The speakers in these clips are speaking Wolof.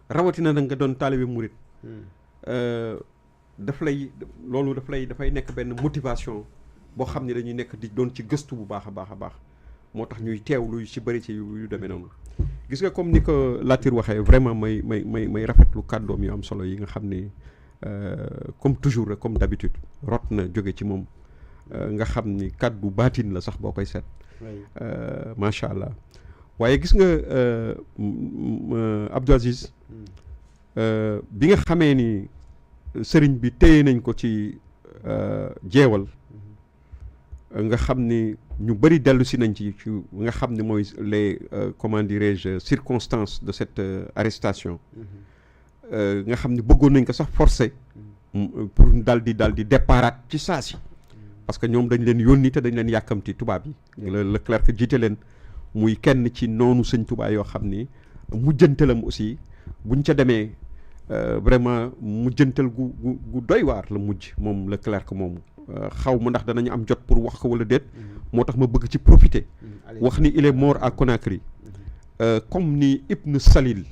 rawatina nag nga doon taalibe murit daf lay loolu dafay nekk benn motivation boo xam ne dañuy nekk di doon ci gëstu bu baax a baax moo tax ñuy teewlu ci bëri ci yu demee noonu gis nga comme ni ko Latir waxee vraiment may rafetlu kàddoom yu am solo yi nga xam ni comme toujours rek comme d'habitude rot na jóge ci moom nga xam ni kàddu baatin la sax boo koy seet macha allah waaye gis nga Abdou Aziz bi nga xamee ni sëriñ bi téye nañ ko ci jeewal nga xam ni ñu bëri dellu si nañ ci nga xam ni mooy les comment dirais-je circonstances de cette arrestation nga xam ni bëggoon nañ ko sax forcé pour daal di déparaat ci saa si parce que ñoom dañ leen yónni te dañ leen yàkkamti tubaab yi le clerc jiite leen muy kenn ci noonu sëñ Tuubaa yoo xam ni mujjantalam aussi buñ ca demee vraiment mujjantal gu doy waar la mujj moom le clerc moomu xaw ma ndax danañu am jot pour wax ko wala déet moo tax ma bëgg ci profiter wax ni il est mort à Conakry comme ni Ibn Salil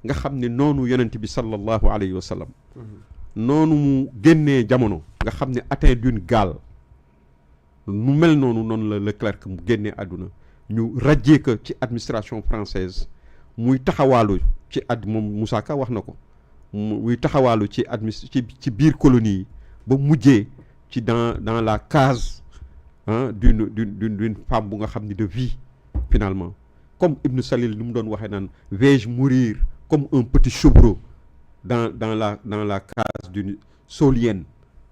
nga xam ne noonu yonent bi sallallahu alayhi wa sallam noonu mu génnee jamono nga xam ne atteint d'une gaale nu mel noonu la Leclerc mu génnee àdduna ñu rajee ko ci administration française muy taxawaalu ci moom Moussa Ka wax na ko muy taxawaalu ci biir colonie yi ba mujjee ci dans la case d'une femme bu nga xam ni de vie finalement comme Ibn Salil ni mu doon waxee naan vais-je mourir comme un petit chevreau dans la case d'une saolienne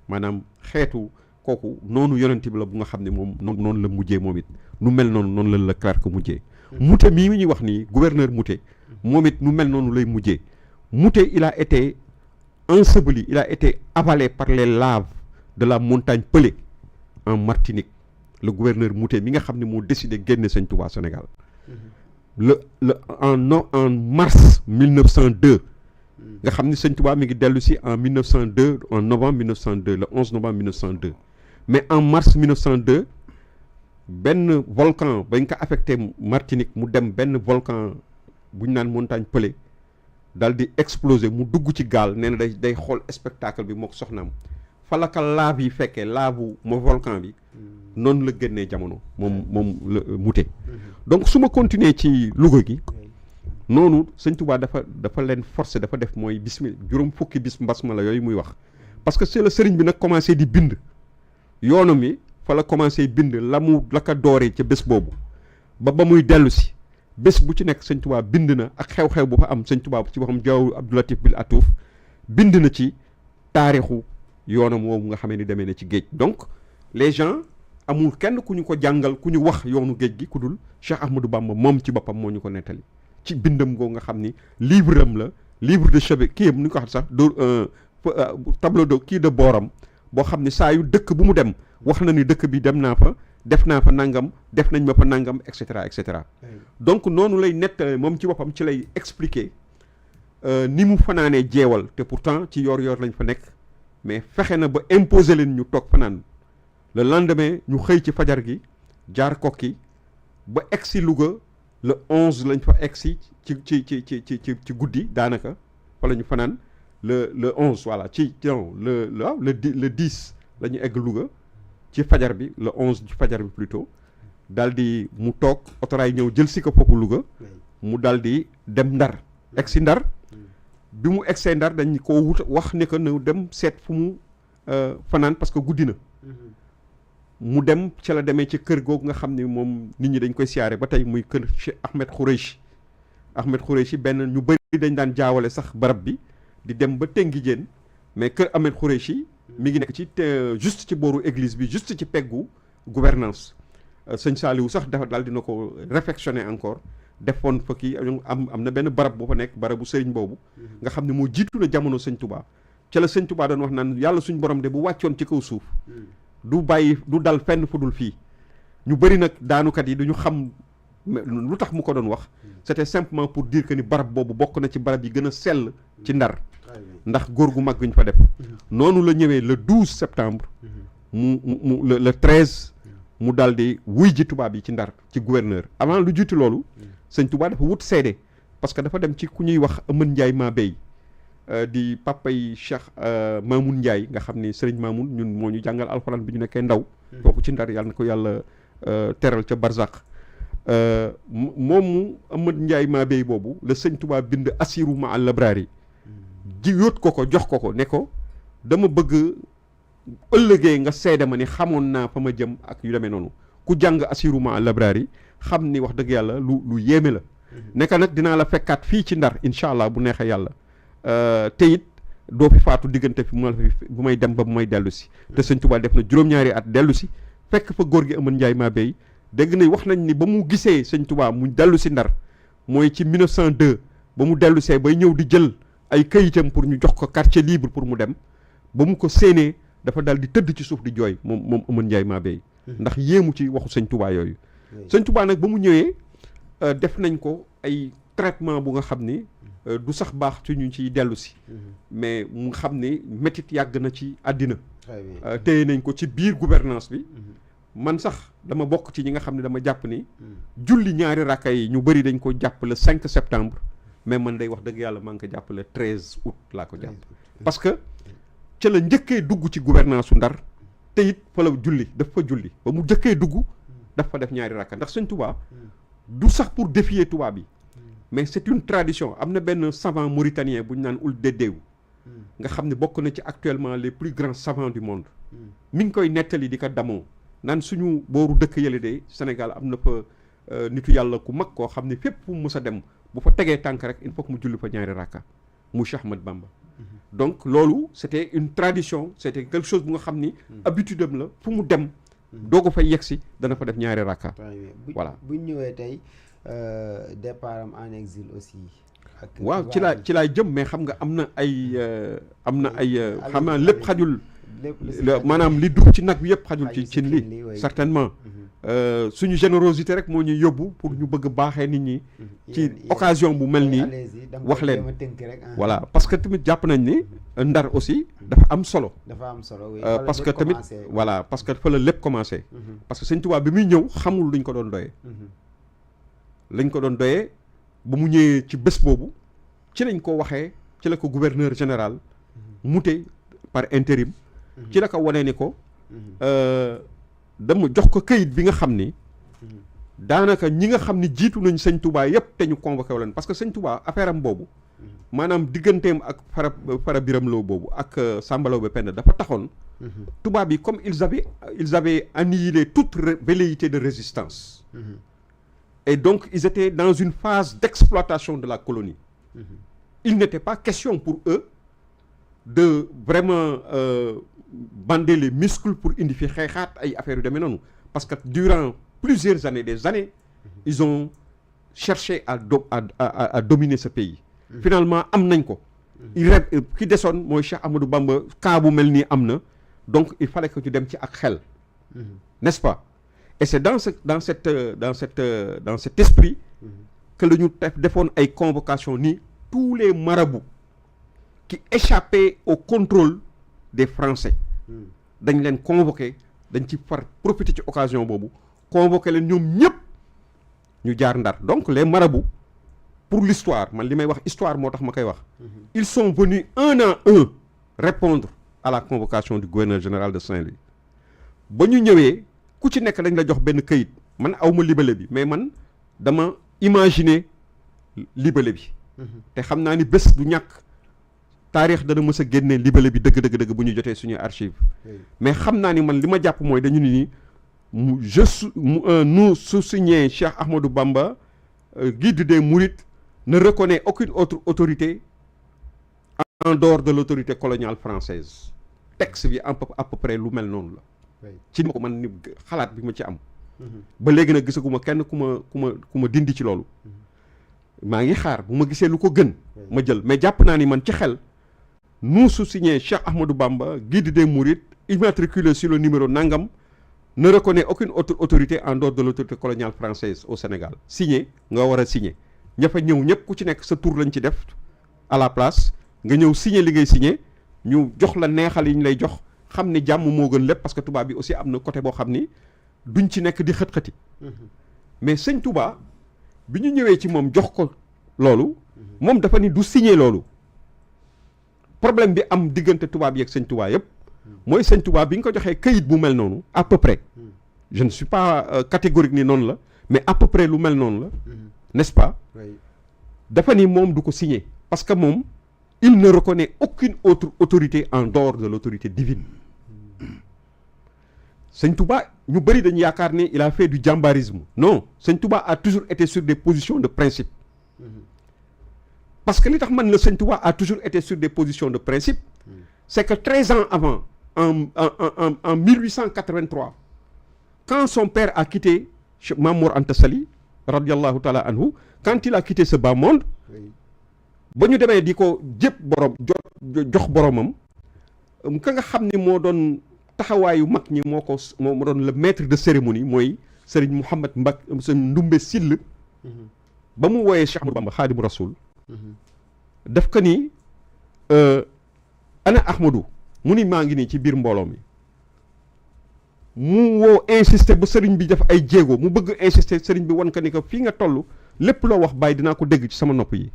maanaam xeetu kooku noonu yonent bi la bu nga xam ne moom noonu la mujjee moom it nu mel noonu la Leclerc mujjee Mouté mii ñuy wax nii gouverneur Mouté moom it nu mel noonu lay mujjee Mouté il a été enseveli il a été avalé par les laves de la montagne Pelée en Martinique le gouverneur Mouté mi nga xam ne moo décidé génne Sëñ Touba Sénégal en mars 1902 nga xam ni Sëñ Touba mi ngi dellu si en 1902 en novembre 1902 le 11 novembre 1902 mais en mars 1902 benn volcan bañ ko affecté Martinique mu dem benn volcan bu ñu naan montagne Pelée dal di exploser mu dugg ci gaal nee na day xool spectacle bi moo ko soxnaam falaka lave yi fekkee laavu mo volcan bi noonu la génnee jamono moom la Mouté donc su ma continuer ci Louga gi noonu Sëñ Touba dafa leen forcé dafa def mooy juróom fukki bis mbas ma la yooyu muy wax parce que c'est le sëriñ bi nag commencé di bind yoonam yi fa la commencé bind la ka dooree ca bés boobu ba muy dellu si bés bu ci nekk Sëñ Touba bind na ak xew-xew bu fa am Sëñ Touba ci waxam jaww Abdou Latif Bil Atouf bind na ci taarixu yoonam woowu nga xamee ni demee na ci géej donc les gens amul kenn ku ñu ko jàngal ku ñu wax yoonu géej gi ku dul Cheikh Ahmadou Bamba moom ci boppam moo ñu ko nettali ci bindam goo nga xam ni livre am la livre de chevet kii am ni ko xam sax tableau de kii de booram boo xam ni saa yu dëkk bu mu dem wax na ni dëkk bi dem naa fa def naa fa nangam def nañ ma fa nangam et cetera et cetera donc noonu lay nettale moom ci boppam ci lay expliquer ni mu fanaanee jeewal te pourtant ci yor lañ fa nekk mais fexe na ba imposer leen ñu toog fanaan le lendemain ñu xëy ci fajar gi jaar kokki ba egsi Louga le 11 lañ fa egsi ci guddi daanaka fa la ñu fanaan le 11 voilà le 10 la ñu egg Louga ci fajar bi le 11 ci fajar bi plutôt daal di mu toog otoraay ñëw jël si ko foofu Louga mu daal di dem Ndar egsi Ndar bi mu egsee Ndar dañ ko wax ne que na dem seet fu mu fanaan parce que guddi na mu dem ca la demee ci kër googu nga xam ne moom nit ñi dañ koy siyaare ba tey muy kër Cheikh Ahmed Khoureychi benn ñu bëri dañ daan jaawale sax barab bi di dem ba Tengi Jéen mais kër Ahmed Khoureychi mi ngi nekk ci juste ci booru église bi juste ci peggu gouvernance sëñ Saliou sax dafa daal dina ko réfectionner encore defoon fa kii am na benn barab bu fa nekk barabu sëriñ boobu nga xam ne moo jiitu na jamono sëñ Touba ca la sëñ Touba doon wax naan yàlla suñ borom de bu wàccoon ci kaw suuf du dal fenn fu dul fii ñu bëri nag daanukat yi duñu xam lu tax mu ko doon wax c'était simplement pour dire que ni barab boobu bokk na ci barab yi gën a sell ci Ndar ndax góor gu mag guñ fa def noonu la ñëwee le 12 septembre le 13 mu daal di wuy ji tubaab yi ci Ndar ci gouverneur avant lu jiitu loolu sëñ Touba dafa wut seede parce que dafa dem ci ku ñuy wax Amadou Ndiaye Mabey di papay Cheikh Mamoun Ndiaye nga xam ni Serigne Mamoun ñun moo ñu jàngal alxuraan bi ñu nekkee ndaw. kooku ci Ndar yàlla na ko yàlla teral ca Barzak. moomu Amadou Ndiaye Mabey boobu la sëñ Touba bind Assiru ma al-Abrari ji yóot ko jox ko ne ko dama bëgg ëllëgee nga seede ma ni xamoon naa fa ma jëm ak yu demee noonu ku jàng Assiru ma al-Abrari xam ni wax dëgg yàlla lu yéeme la. nekka nag dinaa la fekkaat fii ci Ndar incha allah bu neexee yàlla. te it doo fi faatu diggante fi bu may dem ba bu may dellu si te sëñ Touba def na juróom-ñaari at dellu si fekk fa góor gi Amadou Ndiaye Mabey dégg na wax nañ ni ba mu gisee sëñ Touba mu dellu si Ndar mooy ci 1902 ba mu dellu see bay ñëw di jël ay këyitam pour ñu jox ko quartier libre pour mu dem ba mu ko séenee dafa dal di tëdd ci suuf di jooy moom Amadou Ndiaye Mabey ndax yéemu ci waxu sëñ Touba yooyu sëñ Touba nag ba mu ñëwee def nañ ko ay traitement bu nga xam ni du sax baax ci ñu ciy dellu si mais mu xam ni métit yàgg na ci àddina téye nañ ko ci biir gouvernance bi man sax dama bokk ci ñi nga xam ne dama jàpp ni julli ñaari rakka yi ñu bëri dañ ko jàpp le 5 septembre mais man day wax dëgg yàlla maa ngi ko jàpp le 13 août laa ko jàpp parce que ca la njëkkee dugg ci gouvernance su Ndar te it fa la julli daf fa julli ba mu njëkkee dugg daf fa def ñaari rakka ndax sëñ Touba du sax pour défier tubaab bi mais c'est une tradition am na benn savant mauritanien bu ñu naan Ould Dedeu nga xam ne bokk na ci actuellement les plus grands savants du monde mi ngi koy nettali di ko damoo naan suñu booru dëkk yële de Sénégal am na fa nitu yàlla ku mag koo xam ne fépp fu mu mës a dem bu fa tegee tànk rek il faut que mu julli fa ñaari rakka mu Cheikh Ahmad Bamba donc loolu c'était une tradition c'était quelque chose bu nga xam ni habitude am la fu mu dem doo ko fay yegsi dana fa def ñaari rakka voilà bu ñëwee tey départ am en exil aussi waaw ci laay jëm mais xam nga am na ay xam naa lépp xajul maanaam li dugg ci nag bi yëpp xajul ci cin li certainement suñu générosité rek moo ñuy yóbbu pour ñu bëgg baaxee nit ñi ci occasion bu mel nii wax leen voilà parce que tamit jàpp nañ ni Ndar aussi dafa am solo parce que tamit voilà parce que fa la lépp commencé parce que Sëñ Tuubaa bi muy ñëw xamul luñ ko doon doyee ba mu ñëwee ci bés boobu ci lañ ko waxee ci la ko gouverneur général mute par intérim ci la ko wanee ni ko dama jox ko këyit bi nga xam ni daanaka ñi nga xam ni jiitu nañ sëñ Touba yëpp te ñu convoqué wu leen parce que sëñ Touba affaire am boobu maanaam digganteem ak fara biram loo boobu ak Samba Laobé Penda dafa taxoon tubaab yi comme ils avaient annihilé toute velléité de résistance et donc ils étaient dans une phase d'exploitation de la colonie il n'était pas question pour eux de vraiment bander les muscles pour indi fi xeexaat ay affaires yu demee noonu parce que durant plusieurs années des années ils ont cherché à dominer ce pays finalement am nañ ko ki desoon mooy Cheikh Ahmadou Bamba cas bu mel nii am na donc il fallait que ñu dem ci ak xel n'est-ce pas et c'est dans cet esprit que la ñu defoon ay convocation ni tous les marabouts qui échappaient au contrôle des Français dañ leen convoqué dañ ci far profiter ci occasion boobu convoqué leen ñoom ñëpp ñu jaar Ndar donc les marabouts pour l'histoire man li may wax histoire moo tax ma koy wax ils sont venus un à un répondre à la convocation du gouverneur général de Saint-Louis ba ñu ñëwee ku ci nekk dañ la jox benn këyit man awma libellé bi mais man dama imaginer libellé bi te xam naa ni bés du ñàkk taarix dana mës a génne libellé bi dëgg bu ñu jotee suñuy archive mais xam naa ni man li ma jàpp mooy dañu ni nous sous-signés Cheikh Ahmadou Bamba guide des Mourides ne reconnaît aucune autre autorité en dehors de l'autorité coloniale française texte bi à peu près lu mel noonu la ci ni ma ko man ni xalaat bi ma ci am ba léegi nag gisaguma kenn ku ma dindi ci loolu maa ngi xaar bu ma gisee lu ko gën ma jël mais jàpp naa ni man ci xel nous sous-signés Cheikh Ahmadou Bamba guide des Mourides immatriculé sur le numéro nangam ne reconnaît aucune autre autorité en dehors de l'autorité coloniale française au Sénégal signé nga war a signé ña fa ñëw ñëpp ku ci nekk sa tur lañ ci def à la place nga ñëw signé li ngay signé ñu jox la neexal yi ñu lay jox xam ni jàmm moo gën lépp parce que Touba bi aussi am na côté boo xam ni duñ ci nekk di xët-xëti mais sëñ Touba bi ñu ñëwee ci moom jox ko loolu moom dafa ni du signé loolu problème bi am diggante tubaab yi ak sëñ Touba yëpp mooy sëñ Touba bi nga ko joxee këyit bu mel noonu à peu près je ne suis pas catégorique ni noonu la mais à peu près lu mel noonu la n'est-ce pas dafa ni moom du ko signé parce que moom il ne reconnaît aucune autre autorité en dehors de l'autorité divine sëñ Touba ñu bëri dañu yaakaar ne il a fait du jambarisme non sëñ Touba a toujours été sur des positions de principe parce que li tax man la sëñ Touba a toujours été sur des positions de principe c'est que 13 ans avant en 1883 quand son père a quitté Mame Mor Anta Sali radiallahu taala anhu quand il a quitté ce bas monde ba ñu demee di ko jëpp borom jox boromam ka nga xam ni moo doon taxawaayu mag ñi moo doon le maître de cérémonie mooy Serigne Mouhamad Mbak sëñ Ndumbe Sill ba mu wooyee Cheikh Ahmadou Bamba Xaadimu Rasul daf ko ni ana Ahmadou mu ni maa ngi nii ci biir mbooloo mi mu woo insister ba sëriñ bi def ay jéego mu bëgg insister sëriñ bi wan ko ni ko fii nga toll lépp loo wax bàyyi dinaa ko dégg ci sama nopp yi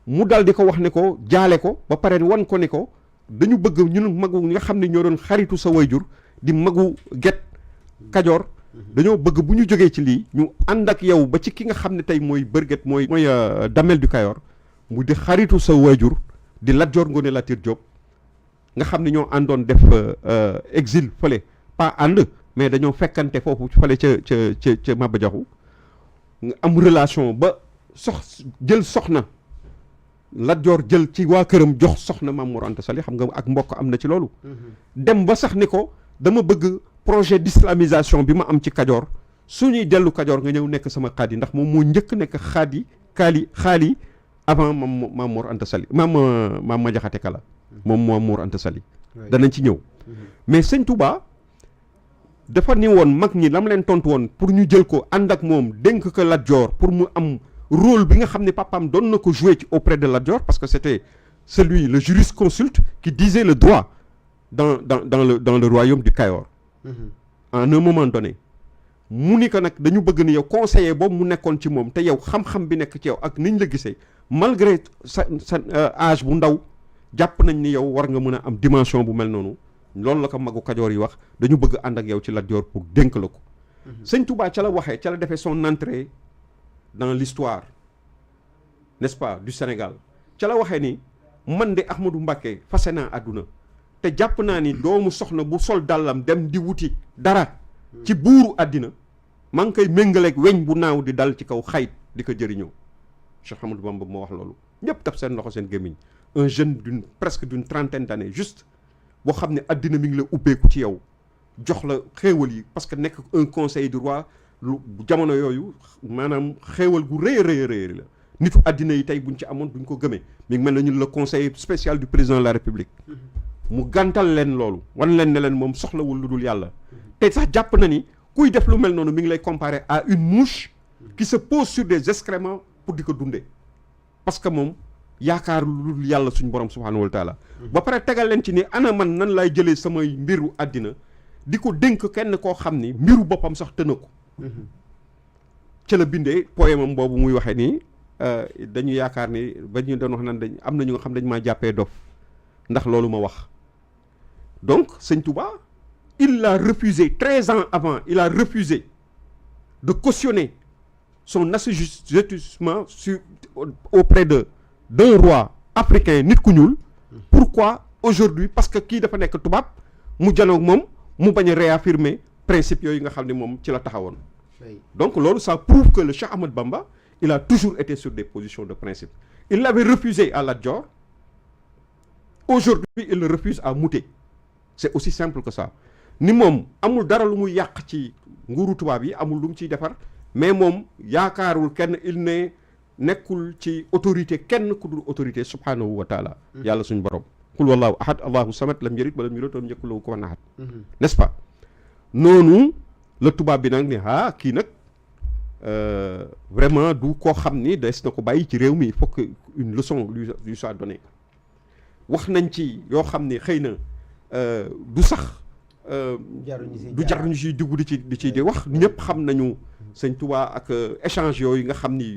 mu dal di ko wax ne ko jaale ko ba pare wan ko ni ko dañu bëgg ñun magu nga xam ne ñoo doon xaritu sa wayjur di magu Get Kajoor dañoo bëgg bu ñu jógee ci lii ñu ànd ak yow ba ci ki nga xam ne tey mooy bërget mooy Damel du Kayoor mu di xaritu sa wayjur di Lat Joor Ngoone Latiir Jóob nga xam ne ñoo àndoon def exil fële pas ànd mais dañoo fekkante foofu fële ca Maba Jaxu nga am relation ba jël soxna Lat Joor jël ci waa këram jox soxna Mame Mor Anta Sali xam nga ak mbokk am na ci loolu dem ba sax ni ko dama bëgg projet d'islamisation bi ma am ci Kajoor su ñuy dellu Kajoor nga ñëw nekk sama xaadi ndax moom moo njëkk nekk xaali avant Mame Mor Anta Sali maam ma jaxate kala moom Mame Mor Anta Sali danañ ci ñëw mais sëñ Touba dafa ni woon mag ñi la ma leen tontu woon pour ñu jël ko ànd ak moom dénk ko Lat Joor pour mu am rôle bi nga xam ne papaam doon na ko jouer ci auprès de Lat Joor parce que c'était celui le jurisconsulte qui disait le droit dans le royaume du Kayor en un moment donné mu ni ko nag dañu bëgg ni yow conseiller boobu mu nekkoon ci moom te yow xam-xam bi nekk ci yow ak niñ la gisee malgré sa âge bu ndaw jàpp nañ ni yow war nga mën a am dimension bu mel noonu loolu la ko magu Kajoor yi wax dañu bëgg ànd ak yow ci Lat Joor pour dénk la ko sëñ Touba ca la waxee ca la defee son entrée dans l'histoire n'est-ce pas du Sénégal ca la waxee ni man de Ahmadou Mbacké fase naa àdduna te jàpp naa ni doomu soxna bu sol dàllam dem di wuti dara ci buuru àddina maa ngi koy méngaleeg weñ bu naaw di dal ci kaw xayit di ko jëriñoo Cheikh Ahmadou Bamba moo wax loolu ñëpp taf seen loxo seen gémmiñ un jeune presque d'une trentaine d'années juste boo xam ne àddina mi ngi la ubbeeku ci yow jox la xéewal yi parce que nekk un conseil du roi lu jamono yooyu maanaam xéewal gu rëy la nitu àddina yi tey buñ ci amoon duñ ko gëmee mi ngi mel na ñun le conseil spécial du président de la République mu gàntal leen loolu wan leen ne leen moom soxlawul lu dul yàlla te sax jàpp na ni kuy def lu mel noonu mi ngi lay comparer à une mouche qui se pose sur des excréments pour di ko dundee parce que moom yaakaar lu dul yàlla suñ borom subhanahu wa taala ba pare tegal leen ci ni ana man nan laay jëlee samay mbiru àddina di ko dénk kenn koo xam ni mbiru boppam sax tëna ko ca la bindee poème am boobu muy waxee nii dañu yaakaar ni ba ñu doon wax naan dañ am na ñu nga xam dañ maa jàppee dof ndax loolu ma wax donc sëñ Touba il a refusé 13 ans avant il a refusé de cautionner son assujettissement auprès d'un roi africain nit ku ñuul pourquoi aujourd'hui parce que kii dafa nekk tubaab mu janoog moom mu bañ a réaffirmer principe yooyu nga xam ne moom ci la taxawoon donc loolu ça prouve que le Cheikh Ahmadou Bamba il a toujours été sur des positions de principe il l'avait refusé à Lat Dior aujourd'hui il le refuse à Mouté c'est aussi simple que ça ni moom amul dara lu muy yàq ci nguuru tubaab yi amul lu mu ciy defar mais moom yaakaarul kenn il ne nekkul ci autorité kenn ku dul autorité subhanahu wa taala yàlla suñ borom qul wallahu ahad allahu samad lam yalid walam yulad walam yakul lahu kufuwan ahad n'est-ce pas noonu la tubaab bi nag ne kii nag vraiment du koo xam ni des na ko bàyyi ci réew mi il faut que une leçon lui soit donnée wax nañ ci yoo xam ne xëy na du sax du jar ñu ciy dugg di ci di wax ñëpp xam nañu sëñ Touba ak échange yooyu nga xam ni